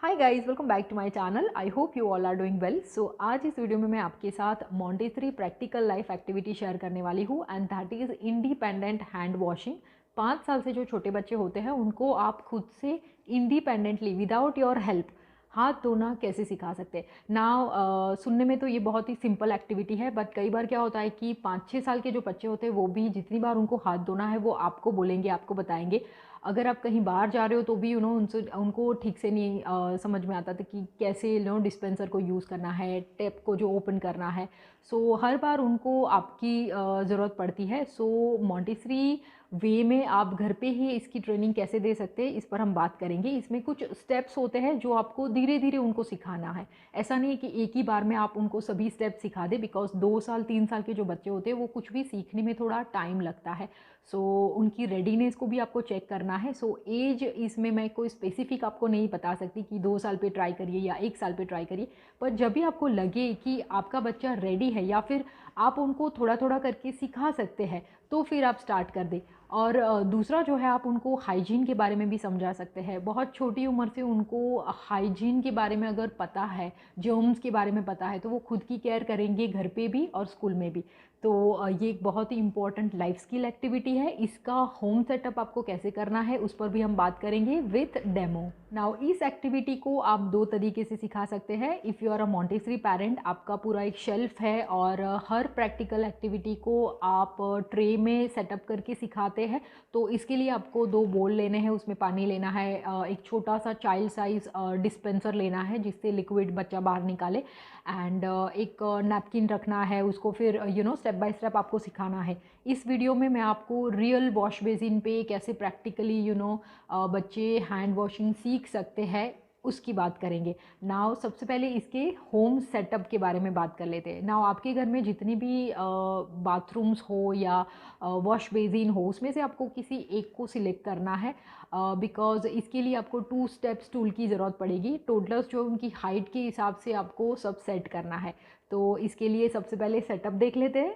Hi guys, welcome back to my channel. I hope you all are doing well. So आज इस video में मैं आपके साथ Montessori practical life activity share करने वाली हूँ and that is independent hand washing. 5 साल से जो छोटे बच्चे होते हैं उनको आप खुद से इंडिपेंडेंटली विदाउट योर हेल्प हाथ धोना कैसे सिखा सकते हैं ना। सुनने में तो ये बहुत ही सिंपल एक्टिविटी है, बट कई बार क्या होता है कि 5-6 साल के जो बच्चे होते हैं वो भी जितनी बार उनको हाथ धोना है वो आपको बोलेंगे, आपको बताएंगे। अगर आप कहीं बाहर जा रहे हो तो भी उनसे उनको ठीक से नहीं समझ में आता था कि कैसे डिस्पेंसर को यूज़ करना है, टैप को जो ओपन करना है। सो हर बार उनको आपकी ज़रूरत पड़ती है। सो मॉन्टेसरी वे में आप घर पे ही इसकी ट्रेनिंग कैसे दे सकते हैं इस पर हम बात करेंगे। इसमें कुछ स्टेप्स होते हैं जो आपको धीरे धीरे उनको सिखाना है। ऐसा नहीं है कि एक ही बार में आप उनको सभी स्टेप सिखा दें, बिकॉज 2 साल 3 साल के जो बच्चे होते हैं वो कुछ भी सीखने में थोड़ा टाइम लगता है। सो उनकी रेडीनेस को भी आपको चेक करना है। सो एज इसमें मैं कोई स्पेसिफिक आपको नहीं बता सकती कि 2 साल पे ट्राई करिए या 1 साल पे ट्राई करिए, पर जब भी आपको लगे कि आपका बच्चा रेडी है या फिर आप उनको थोड़ा थोड़ा करके सिखा सकते हैं तो फिर आप स्टार्ट कर दें। और दूसरा जो है, आप उनको हाइजीन के बारे में भी समझा सकते हैं। बहुत छोटी उम्र से उनको हाइजीन के बारे में अगर पता है, जर्म्स के बारे में पता है, तो वो खुद की केयर करेंगे घर पे भी और स्कूल में भी। तो ये एक बहुत ही इंपॉर्टेंट लाइफ स्किल एक्टिविटी है। इसका होम सेटअप आपको कैसे करना है उस पर भी हम बात करेंगे विथ डेमो। नाउ इस एक्टिविटी को आप 2 तरीके से सिखा सकते हैं। If you are a Montessori parent, आपका पूरा एक शेल्फ है और हर प्रैक्टिकल एक्टिविटी को आप ट्रे में सेटअप करके सिखाते हैं, तो इसके लिए आपको 2 बोल लेने हैं, उसमें पानी लेना है, एक छोटा सा चाइल्ड साइज डिस्पेंसर लेना है जिससे लिक्विड बच्चा बाहर निकाले, एंड एक नैपकिन रखना है। उसको फिर स्टेप बाय स्टेप आपको सिखाना है। इस वीडियो में मैं आपको रियल वॉश बेसिन पे कैसे प्रैक्टिकली बच्चे हैंड वॉशिंग सीख सकते हैं उसकी बात करेंगे। नाउ सबसे पहले इसके होम सेटअप के बारे में बात कर लेते हैं। नाउ आपके घर में जितनी भी बाथरूम्स हो या वॉश बेसिन हो, उसमें से आपको किसी एक को सिलेक्ट करना है, बिकॉज इसके लिए आपको 2 स्टेप्स टूल की ज़रूरत पड़ेगी। टोडलर्स जो उनकी हाइट के हिसाब से आपको सब सेट करना है। तो इसके लिए सबसे पहले सेटअप देख लेते हैं।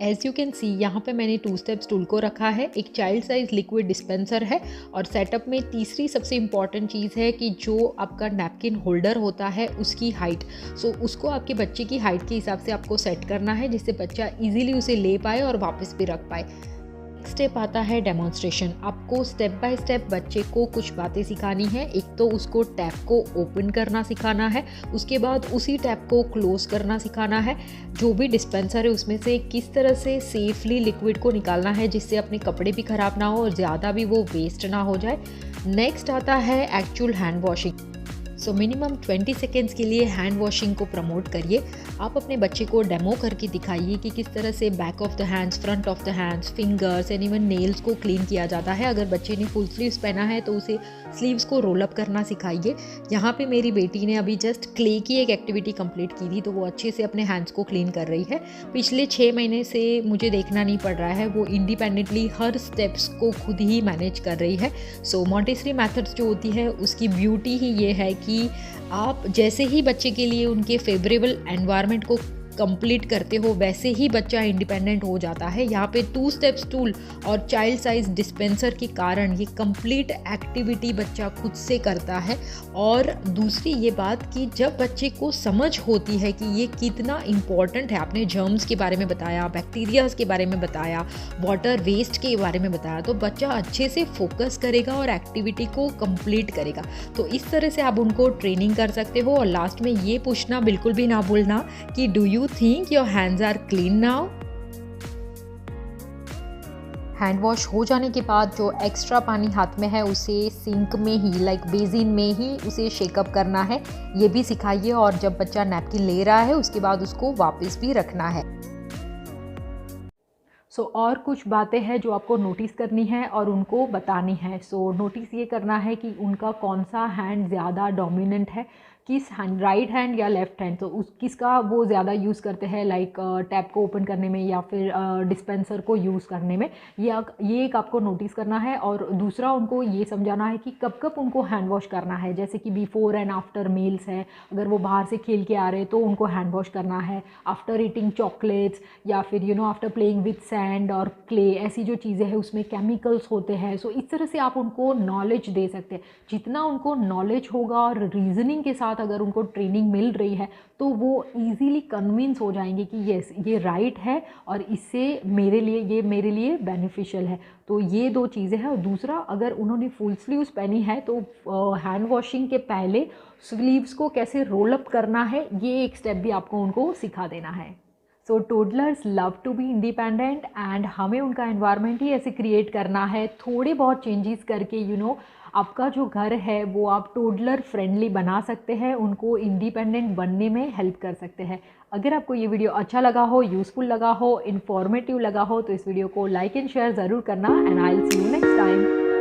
एज़ यू कैन सी, यहाँ पे मैंने 2 स्टेप्स टूल को रखा है। एक चाइल्ड साइज लिक्विड डिस्पेंसर है और सेटअप में तीसरी सबसे इम्पॉर्टेंट चीज़ है कि जो आपका नैपकिन होल्डर होता है उसकी हाइट। सो उसको आपके बच्चे की हाइट के हिसाब से आपको सेट करना है जिससे बच्चा इजीली उसे ले पाए और वापस भी रख पाए। स्टेप आता है डेमोन्स्ट्रेशन। आपको स्टेप बाय स्टेप बच्चे को कुछ बातें सिखानी है। एक तो उसको टैप को ओपन करना सिखाना है, उसके बाद उसी टैप को क्लोज करना सिखाना है। जो भी डिस्पेंसर है उसमें से किस तरह से सेफली लिक्विड को निकालना है जिससे अपने कपड़े भी ख़राब ना हो और ज़्यादा भी वो वेस्ट ना हो जाए। नेक्स्ट आता है actual hand washing. So minimum 20 seconds के लिए हैंड वॉशिंग को प्रमोट करिए। आप अपने बच्चे को डेमो करके दिखाइए कि किस तरह से back of the hands, front of the hands, fingers and even nails को क्लीन किया जाता है। अगर बच्चे ने फुल स्लीव्स पहना है तो उसे स्लीव्स को रोल अप करना सिखाइए। यहाँ पे मेरी बेटी ने अभी जस्ट क्ले की एक एक्टिविटी कंप्लीट की थी, तो वो अच्छे से अपने हैंड्स को क्लीन कर रही है। पिछले 6 महीने से मुझे देखना नहीं पड़ रहा है, वो इंडिपेंडेंटली हर स्टेप्स को खुद ही मैनेज कर रही है। सो मॉन्टेसरी मेथड्स जो होती है उसकी ब्यूटी ही ये है कि आप जैसे ही बच्चे के लिए उनके फेवरेबल एनवायरनमेंट को कंप्लीट करते हो वैसे ही बच्चा इंडिपेंडेंट हो जाता है। यहाँ पे 2 स्टेप्स टूल और चाइल्ड साइज डिस्पेंसर के कारण ये कंप्लीट एक्टिविटी बच्चा खुद से करता है। और दूसरी ये बात कि जब बच्चे को समझ होती है कि ये कितना इम्पॉर्टेंट है, आपने जर्म्स के बारे में बताया, बैक्टीरियाज के बारे में बताया, वाटर वेस्ट के बारे में बताया, तो बच्चा अच्छे से फोकस करेगा और एक्टिविटी को कंप्लीट करेगा। तो इस तरह से आप उनको ट्रेनिंग कर सकते हो। और लास्ट में ये पूछना बिल्कुल भी ना भूलना कि do you think your hands are clean now? Hand wash हो जाने के बाद जो एक्स्ट्रा पानी हाथ में है उसे सिंक में ही, लाइक बेसिन में ही उसे शेकअप करना है, ये भी सिखाइए। और जब बच्चा नैपकिन ले रहा है उसके बाद उसको वापस भी रखना है। और कुछ बातें हैं जो आपको नोटिस करनी है और उनको बतानी है। नोटिस ये करना है कि उनका कौन सा हैंड ज़्यादा डोमिनेंट है। किस हैंड, राइट हैंड या लेफ्ट हैंड, तो उस किसका वो ज़्यादा यूज़ करते हैं, लाइक टैप को ओपन करने में या फिर डिस्पेंसर को यूज़ करने में, ये एक आपको नोटिस करना है। और दूसरा उनको ये समझाना है कि कब कब उनको हैंड वॉश करना है, जैसे कि बिफोर एंड आफ्टर मील्स है, अगर वो बाहर से खेल के आ रहे हैं तो उनको हैंड वॉश करना है, आफ्टर ईटिंग चॉकलेट्स या फिर आफ्टर प्लेइंग विथ सैंड और क्ले, ऐसी जो चीज़ें हैं उसमें केमिकल्स होते हैं। सो इस तरह से आप उनको नॉलेज दे सकते हैं। जितना उनको नॉलेज होगा और रीजनिंग के साथ अगर उनको ट्रेनिंग मिल रही है तो वो इजीली कन्विंस हो जाएंगे कि यस ये राइट है और इससे मेरे लिए बेनिफिशियल है। तो ये दो चीज़ें हैं। और दूसरा, अगर उन्होंने फुल स्लीव्स पहनी है तो हैंड वॉशिंग के पहले स्लीव्स को कैसे रोल अप करना है, ये एक स्टेप भी आपको उनको सिखा देना है। So toddlers love to be independent and हमें उनका एनवायरनमेंट ही ऐसे क्रिएट करना है, थोड़े बहुत चेंजेस करके आपका जो घर है वो आप टोडलर फ्रेंडली बना सकते हैं, उनको इंडिपेंडेंट बनने में हेल्प कर सकते हैं। अगर आपको ये वीडियो अच्छा लगा हो, यूज़फुल लगा हो, इन्फॉर्मेटिव लगा हो तो इस वीडियो को लाइक एंड शेयर ज़रूर करना and I will see you next time.